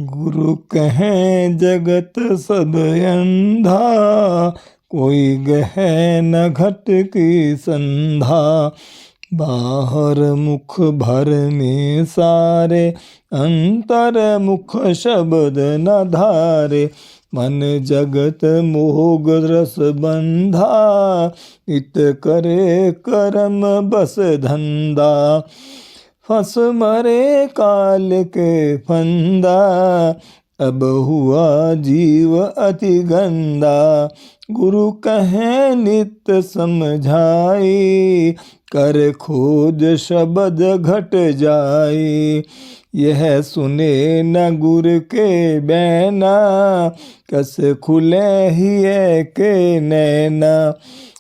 गुरु कहें जगत सब अंधा, कोई गहे न घट की संधा। बाहर मुख भर में सारे, अंतर मुख शब्द न धारे। मन जगत मोग रस बंधा, इत करे कर्म बस धंधा। फंस मरे काल के फंदा, अब हुआ जीव अति गंदा। गुरु कहें नित समझाई, कर खोज शब्द घट जाई। यह सुने न गुर के बैना, कस खुले ही के नैना।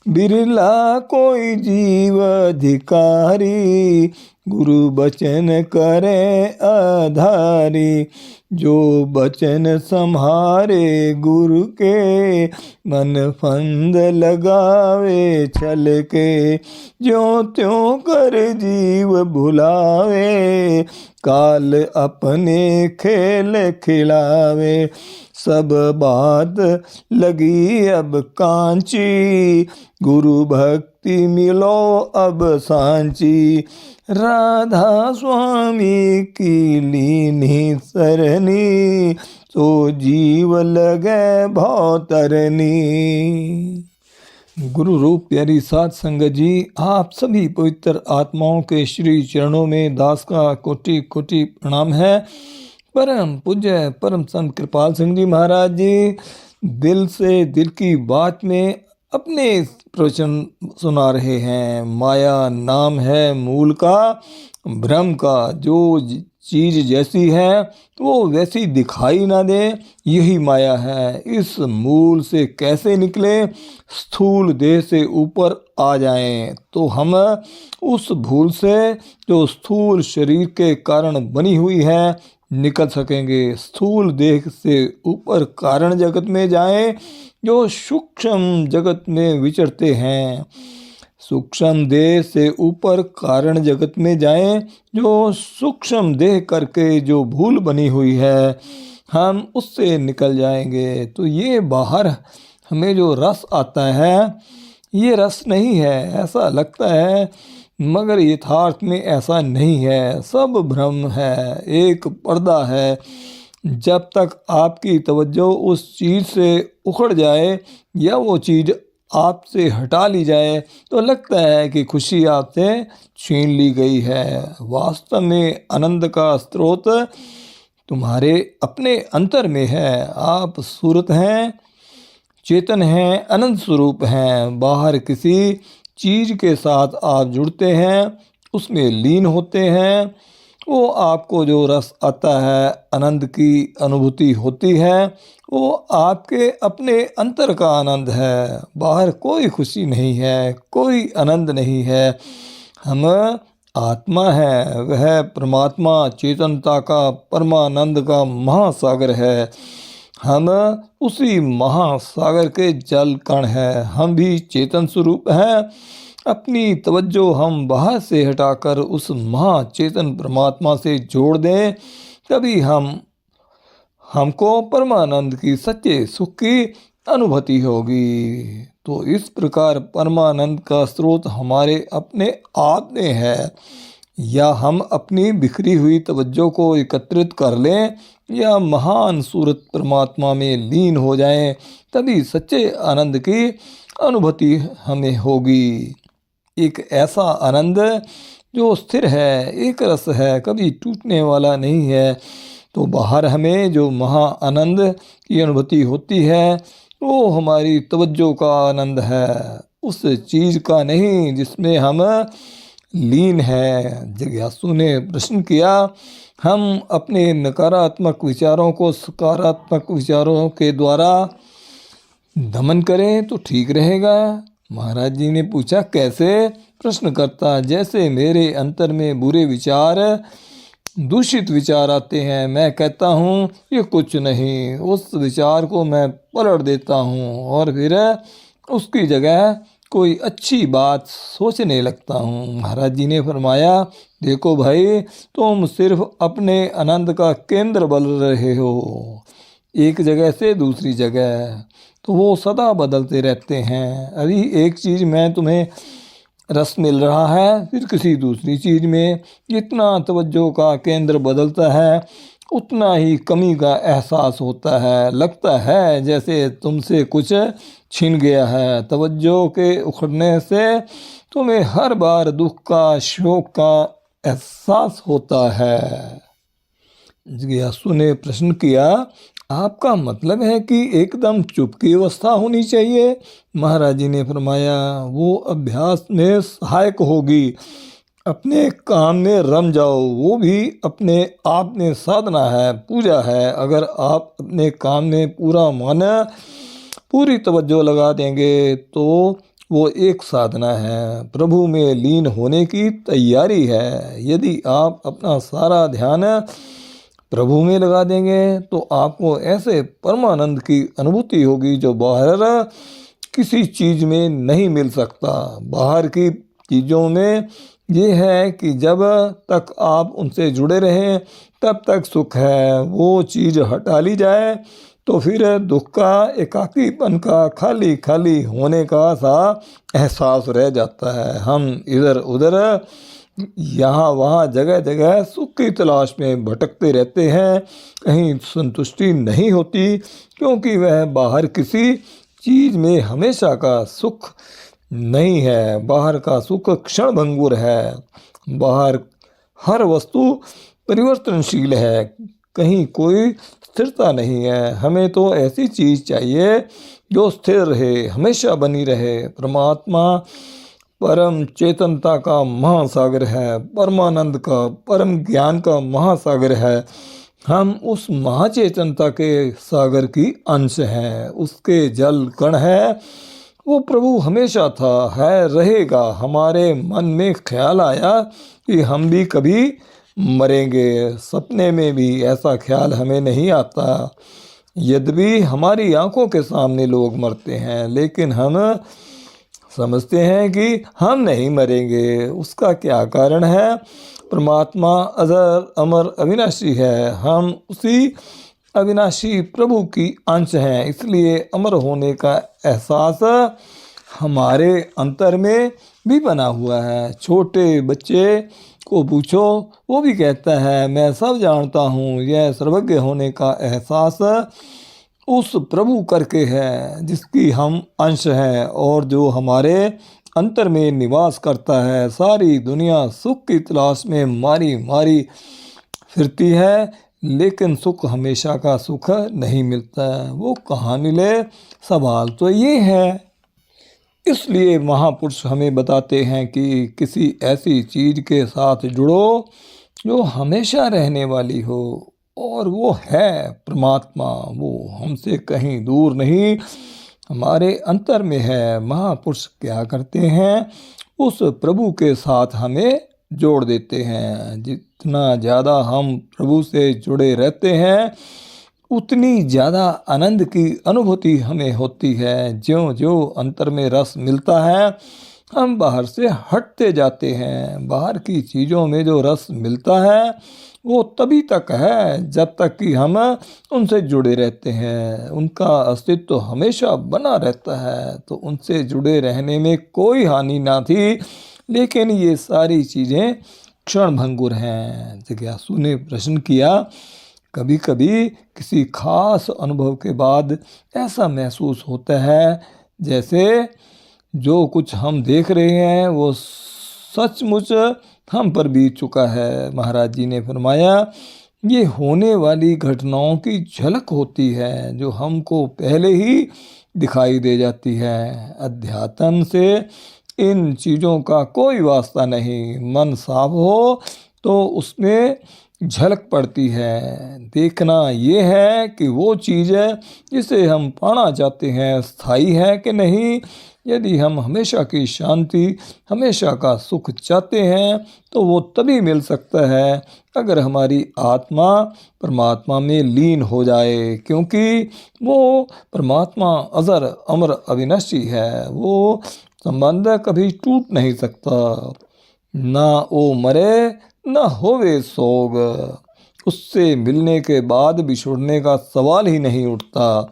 बिरला कोई जीव अधिकारी, गुरु बचन करे आधारी। जो बचन सम्हारे गुरु के, मन फंद लगावे छल के। ज्यों त्यों कर जीव भुलावे, काल अपने खेल खिलावे। सब बात लगी अब कांची, गुरु भक्ति मिलो अब सांची। राधा स्वामी की लीनी सरनी, तो जीव लगे भौतरनी। गुरु रूप प्यारी साध संगत जी, आप सभी पवित्र आत्माओं के श्री चरणों में दास का कोटि कोटि प्रणाम है। परम पूज्य परम संत कृपाल सिंह जी महाराज जी दिल से दिल की बात में अपने प्रवचन सुना रहे हैं। माया नाम है मूल का, भ्रम का। जो चीज जैसी है तो वो वैसी दिखाई ना दे, यही माया है। इस मूल से कैसे निकले? स्थूल देह से ऊपर आ जाएं तो हम उस भूल से जो स्थूल शरीर के कारण बनी हुई है निकल सकेंगे। स्थूल देह से ऊपर कारण जगत में जाएं, जो सूक्ष्म जगत में विचरते हैं। सूक्ष्म देह से ऊपर कारण जगत में जाएं, जो सूक्ष्म देह करके जो भूल बनी हुई है हम उससे निकल जाएंगे। तो ये बाहर हमें जो रस आता है ये रस नहीं है, ऐसा लगता है, मगर यथार्थ में ऐसा नहीं है। सब भ्रम है, एक पर्दा है। जब तक आपकी तवज्जो उस चीज़ से उखड़ जाए या वो चीज़ आपसे हटा ली जाए तो लगता है कि खुशी आपसे छीन ली गई है। वास्तव में आनंद का स्रोत तुम्हारे अपने अंतर में है। आप सूरत हैं, चेतन हैं, अनंत स्वरूप हैं। बाहर किसी चीज़ के साथ आप जुड़ते हैं, उसमें लीन होते हैं, वो आपको जो रस आता है, आनंद की अनुभूति होती है, वो आपके अपने अंतर का आनंद है। बाहर कोई खुशी नहीं है, कोई आनंद नहीं है। हम आत्मा है, वह परमात्मा चेतनता का परमानंद का महासागर है। हम उसी महासागर के जल कण हैं। हम भी चेतन स्वरूप हैं। अपनी तवज्जो हम बाहर से हटाकर उस महाचेतन परमात्मा से जोड़ दें, तभी हमको परमानंद की सच्चे सुख की अनुभूति होगी। तो इस प्रकार परमानंद का स्रोत हमारे अपने आप में है। या हम अपनी बिखरी हुई तवज्जो को एकत्रित कर लें या महान सूरत परमात्मा में लीन हो जाएं, तभी सच्चे आनंद की अनुभूति हमें होगी। एक ऐसा आनंद जो स्थिर है, एक रस है, कभी टूटने वाला नहीं है। तो बाहर हमें जो महा आनंद की अनुभूति होती है वो हमारी तवज्जो का आनंद है, उस चीज़ का नहीं जिसमें हम लीन है। जिज्ञासु ने प्रश्न किया, हम अपने नकारात्मक विचारों को सकारात्मक विचारों के द्वारा दमन करें तो ठीक रहेगा। महाराज जी ने पूछा, कैसे? प्रश्न करता, जैसे मेरे अंतर में बुरे विचार, दूषित विचार आते हैं, मैं कहता हूँ ये कुछ नहीं, उस विचार को मैं पलट देता हूँ और फिर उसकी जगह कोई अच्छी बात सोचने लगता हूँ। महाराज जी ने फरमाया, देखो भाई, तुम सिर्फ अपने आनंद का केंद्र बन रहे हो, एक जगह से दूसरी जगह, तो वो सदा बदलते रहते हैं। अभी एक चीज़ में तुम्हें रस मिल रहा है, फिर किसी दूसरी चीज़ में जितना तवज्जो का केंद्र बदलता है उतना ही कमी का एहसास होता है। लगता है जैसे तुमसे कुछ छिन गया है। तवज्जो के उखड़ने से तुम्हें हर बार दुख का, शोक का एहसास होता है। जिज्ञासु ने प्रश्न किया, आपका मतलब है कि एकदम चुप की अवस्था होनी चाहिए? महाराज जी ने फरमाया, वो अभ्यास में सहायक होगी। अपने काम में रम जाओ, वो भी अपने आप में साधना है, पूजा है। अगर आप अपने काम में पूरा मन, पूरी तवज्जो लगा देंगे तो वो एक साधना है, प्रभु में लीन होने की तैयारी है। यदि आप अपना सारा ध्यान प्रभु में लगा देंगे तो आपको ऐसे परमानंद की अनुभूति होगी जो बाहर किसी चीज़ में नहीं मिल सकता। बाहर की चीज़ों में ये है कि जब तक आप उनसे जुड़े रहें तब तक सुख है, वो चीज़ हटा ली जाए तो फिर दुख का, एकाकीपन का, खाली खाली होने का सा एहसास रह जाता है। हम इधर उधर, यहाँ वहाँ, जगह जगह सुख की तलाश में भटकते रहते हैं। कहीं संतुष्टि नहीं होती, क्योंकि वह बाहर किसी चीज़ में हमेशा का सुख नहीं है। बाहर का सुख क्षणभंगुर है। बाहर हर वस्तु परिवर्तनशील है, कहीं कोई स्थिरता नहीं है। हमें तो ऐसी चीज़ चाहिए जो स्थिर रहे, हमेशा बनी रहे। परमात्मा परम चेतनता का महासागर है, परमानंद का, परम ज्ञान का महासागर है। हम उस महाचेतनता के सागर की अंश हैं, उसके जल कण है। वो प्रभु हमेशा था, है, रहेगा। हमारे मन में ख्याल आया कि हम भी कभी मरेंगे, सपने में भी ऐसा ख्याल हमें नहीं आता। यद्यपि हमारी आंखों के सामने लोग मरते हैं, लेकिन हम समझते हैं कि हम नहीं मरेंगे। उसका क्या कारण है? परमात्मा अजर, अमर, अविनाशी है। हम उसी अविनाशी प्रभु की अंश हैं, इसलिए अमर होने का एहसास हमारे अंतर में भी बना हुआ है। छोटे बच्चे को पूछो, वो भी कहता है मैं सब जानता हूँ। यह सर्वज्ञ होने का एहसास उस प्रभु करके है जिसकी हम अंश हैं और जो हमारे अंतर में निवास करता है। सारी दुनिया सुख की तलाश में मारी मारी फिरती है, लेकिन सुख हमेशा का सुख नहीं मिलता है। वो कहाँ मिले? सवाल तो ये है। इसलिए महापुरुष हमें बताते हैं कि किसी ऐसी चीज़ के साथ जुड़ो जो हमेशा रहने वाली हो, और वो है परमात्मा। वो हमसे कहीं दूर नहीं, हमारे अंतर में है। महापुरुष क्या करते हैं? उस प्रभु के साथ हमें जोड़ देते हैं। जितना ज़्यादा हम प्रभु से जुड़े रहते हैं उतनी ज़्यादा आनंद की अनुभूति हमें होती है। ज्यों ज्यों अंतर में रस मिलता है हम बाहर से हटते जाते हैं। बाहर की चीज़ों में जो रस मिलता है वो तभी तक है जब तक कि हम उनसे जुड़े रहते हैं। उनका अस्तित्व तो हमेशा बना रहता है, तो उनसे जुड़े रहने में कोई हानि ना थी। लेकिन ये सारी चीज़ें क्षणभंगुर हैं। जिज्ञासु ने प्रश्न किया, कभी कभी किसी खास अनुभव के बाद ऐसा महसूस होता है जैसे जो कुछ हम देख रहे हैं वो सचमुच हम पर बीत चुका है। महाराज जी ने फरमाया, ये होने वाली घटनाओं की झलक होती है जो हमको पहले ही दिखाई दे जाती है। अध्यात्म से इन चीज़ों का कोई वास्ता नहीं। मन साफ हो तो उसमें झलक पड़ती है। देखना ये है कि वो चीज़ जिसे हम पाना चाहते हैं स्थायी है कि नहीं। यदि हम हमेशा की शांति, हमेशा का सुख चाहते हैं तो वो तभी मिल सकता है अगर हमारी आत्मा परमात्मा में लीन हो जाए, क्योंकि वो परमात्मा अजर, अमर, अविनाशी है। वो संबंध कभी टूट नहीं सकता। ना वो मरे ना होवे सोग, उससे मिलने के बाद बिछुड़ने का सवाल ही नहीं उठता।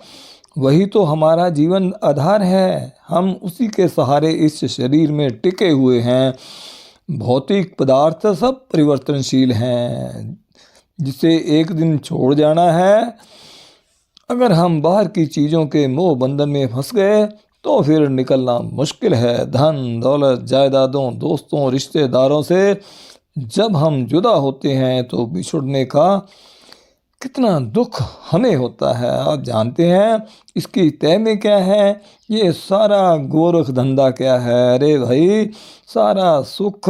वही तो हमारा जीवन आधार है, हम उसी के सहारे इस शरीर में टिके हुए हैं। भौतिक पदार्थ सब परिवर्तनशील हैं, जिसे एक दिन छोड़ जाना है। अगर हम बाहर की चीज़ों के मोह बंधन में फंस गए तो फिर निकलना मुश्किल है। धन दौलत जायदादों दोस्तों रिश्तेदारों से जब हम जुदा होते हैं तो बिछुड़ने का कितना दुख हमें होता है। आप जानते हैं इसकी तय में क्या है? ये सारा गोरख धंधा क्या है? अरे भाई, सारा सुख,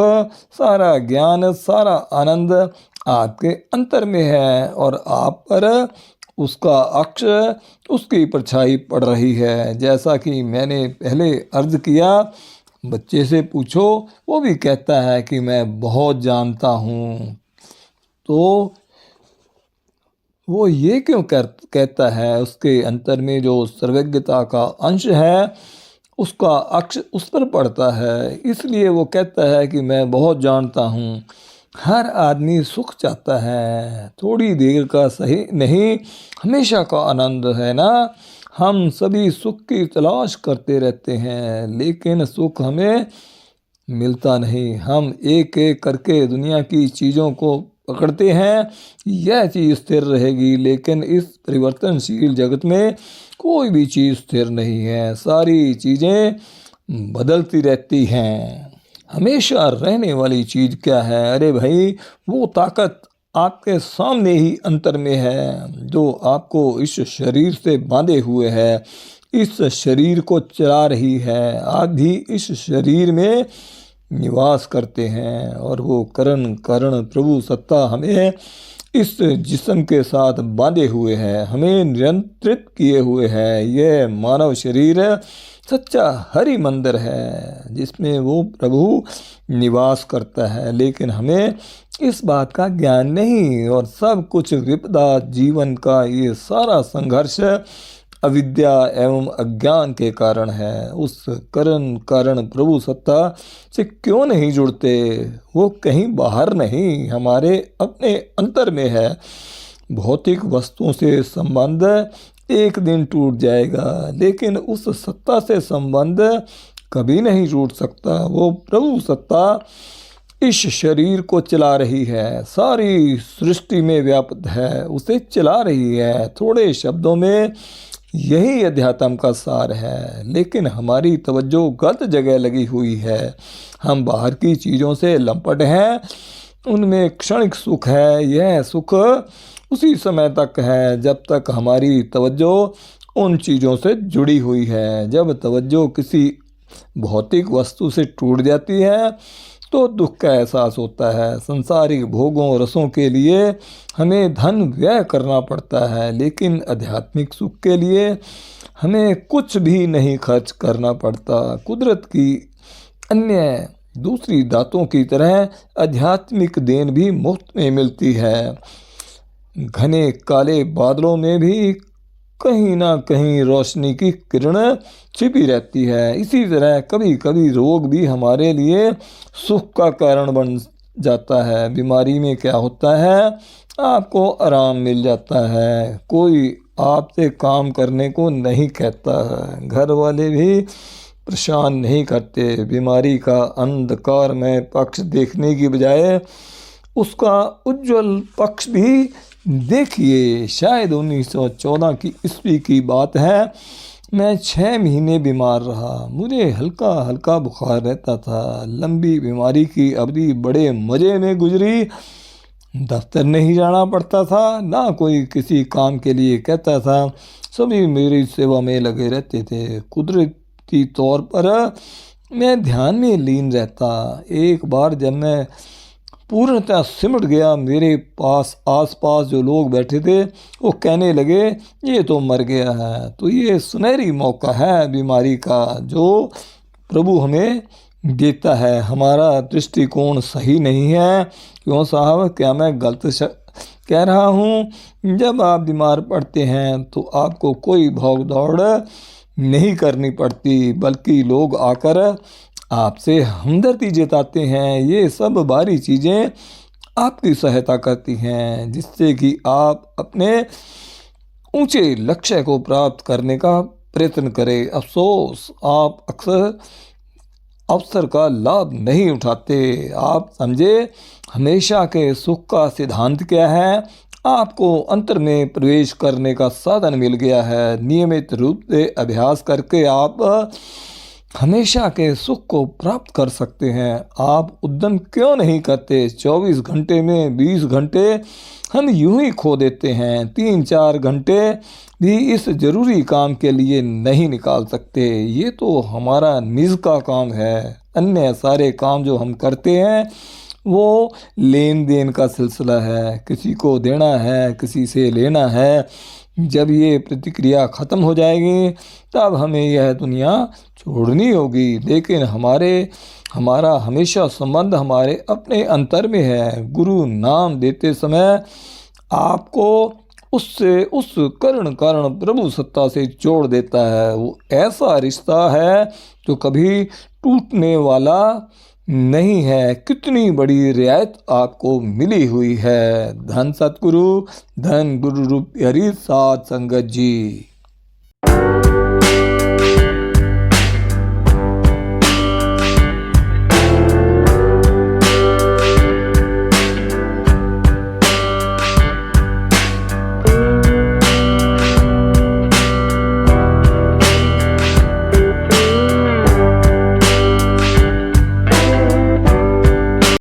सारा ज्ञान, सारा आनंद आपके अंतर में है और आप पर उसका अक्ष, उसकी परछाई पड़ रही है। जैसा कि मैंने पहले अर्ज किया, बच्चे से पूछो, वो भी कहता है कि मैं बहुत जानता हूँ। तो वो ये क्यों कहता है? उसके अंतर में जो सर्वज्ञता का अंश है, उसका अक्ष उस पर पड़ता है, इसलिए वो कहता है कि मैं बहुत जानता हूँ। हर आदमी सुख चाहता है, थोड़ी देर का सही नहीं, हमेशा का आनंद है ना। हम सभी सुख की तलाश करते रहते हैं, लेकिन सुख हमें मिलता नहीं। हम एक एक करके दुनिया की चीज़ों को पकड़ते हैं, यह चीज़ स्थिर रहेगी, लेकिन इस परिवर्तनशील जगत में कोई भी चीज़ स्थिर नहीं है। सारी चीज़ें बदलती रहती हैं। हमेशा रहने वाली चीज़ क्या है? अरे भाई, वो ताकत आपके सामने ही अंतर में है, जो आपको इस शरीर से बांधे हुए है, इस शरीर को चला रही है। आप भी इस शरीर में निवास करते हैं और वो करण कारण प्रभु सत्ता हमें इस जिस्म के साथ बांधे हुए है, हमें नियंत्रित किए हुए है। यह मानव शरीर सच्चा हरि मंदिर है, जिसमें वो प्रभु निवास करता है, लेकिन हमें इस बात का ज्ञान नहीं। और सब कुछ विपदा जीवन का ये सारा संघर्ष अविद्या एवं अज्ञान के कारण है। उस करण कारण प्रभु सत्ता से क्यों नहीं जुड़ते? वो कहीं बाहर नहीं, हमारे अपने अंतर में है। भौतिक वस्तुओं से संबंध एक दिन टूट जाएगा, लेकिन उस सत्ता से संबंध कभी नहीं टूट सकता। वो प्रभु सत्ता इस शरीर को चला रही है, सारी सृष्टि में व्याप्त है, उसे चला रही है। थोड़े शब्दों में यही अध्यात्म का सार है, लेकिन हमारी तवज्जो गलत जगह लगी हुई है। हम बाहर की चीज़ों से लंपट हैं, उनमें क्षणिक सुख है। यह सुख उसी समय तक है जब तक हमारी तवज्जो उन चीज़ों से जुड़ी हुई है। जब तवज्जो किसी भौतिक वस्तु से टूट जाती है तो दुख का एहसास होता है। संसारिक भोगों रसों के लिए हमें धन व्यय करना पड़ता है, लेकिन आध्यात्मिक सुख के लिए हमें कुछ भी नहीं खर्च करना पड़ता। कुदरत की अन्य दूसरी दातों की तरह आध्यात्मिक देन भी मुफ्त में मिलती है। घने काले बादलों में भी कहीं ना कहीं रोशनी की किरण छिपी रहती है। इसी तरह कभी कभी रोग भी हमारे लिए सुख का कारण बन जाता है। बीमारी में क्या होता है? आपको आराम मिल जाता है, कोई आपसे काम करने को नहीं कहता है, घर वाले भी परेशान नहीं करते। बीमारी का अंधकारमय पक्ष देखने की बजाय उसका उज्जवल पक्ष भी देखिए। शायद 1914 की ईस्वी की बात है। मैं 6 महीने बीमार रहा, मुझे हल्का हल्का बुखार रहता था। लंबी बीमारी की अवधि बड़े मज़े में गुजरी। दफ्तर नहीं जाना पड़ता था, ना कोई किसी काम के लिए कहता था, सभी मेरी सेवा में लगे रहते थे। कुदरती तौर पर मैं ध्यान में लीन रहता। एक बार जब मैं पूर्णतः सिमट गया, मेरे पास आसपास जो लोग बैठे थे वो कहने लगे, ये तो मर गया है। तो ये सुनहरी मौका है बीमारी का, जो प्रभु हमें देता है। हमारा दृष्टिकोण सही नहीं है। क्यों साहब, क्या मैं गलत कह रहा हूँ? जब आप बीमार पड़ते हैं तो आपको कोई भाग दौड़ नहीं करनी पड़ती, बल्कि लोग आकर आपसे हमदर्दी जताते हैं। ये सब बारी चीज़ें आपकी सहायता करती हैं, जिससे कि आप अपने ऊंचे लक्ष्य को प्राप्त करने का प्रयत्न करें। अफसोस, आप अक्सर अवसर का लाभ नहीं उठाते। आप समझे, हमेशा के सुख का सिद्धांत क्या है? आपको अंतर में प्रवेश करने का साधन मिल गया है। नियमित रूप से अभ्यास करके आप हमेशा के सुख को प्राप्त कर सकते हैं। आप उद्यम क्यों नहीं करते? 24 घंटे में 20 घंटे हम यूं ही खो देते हैं। 3-4 घंटे भी इस जरूरी काम के लिए नहीं निकाल सकते। ये तो हमारा निज का काम है। अन्य सारे काम जो हम करते हैं वो लेन देन का सिलसिला है। किसी को देना है, किसी से लेना है। जब ये प्रतिक्रिया ख़त्म हो जाएगी तब हमें यह दुनिया छोड़नी होगी। लेकिन हमारा हमेशा संबंध हमारे अपने अंतर में है। गुरु नाम देते समय आपको उससे, उस कारण प्रभु सत्ता से जोड़ देता है। वो ऐसा रिश्ता है जो कभी टूटने वाला नहीं है। कितनी बड़ी रियायत आपको मिली हुई है। धन सतगुरु, धन गुरु रूप हरि साध संगत जी।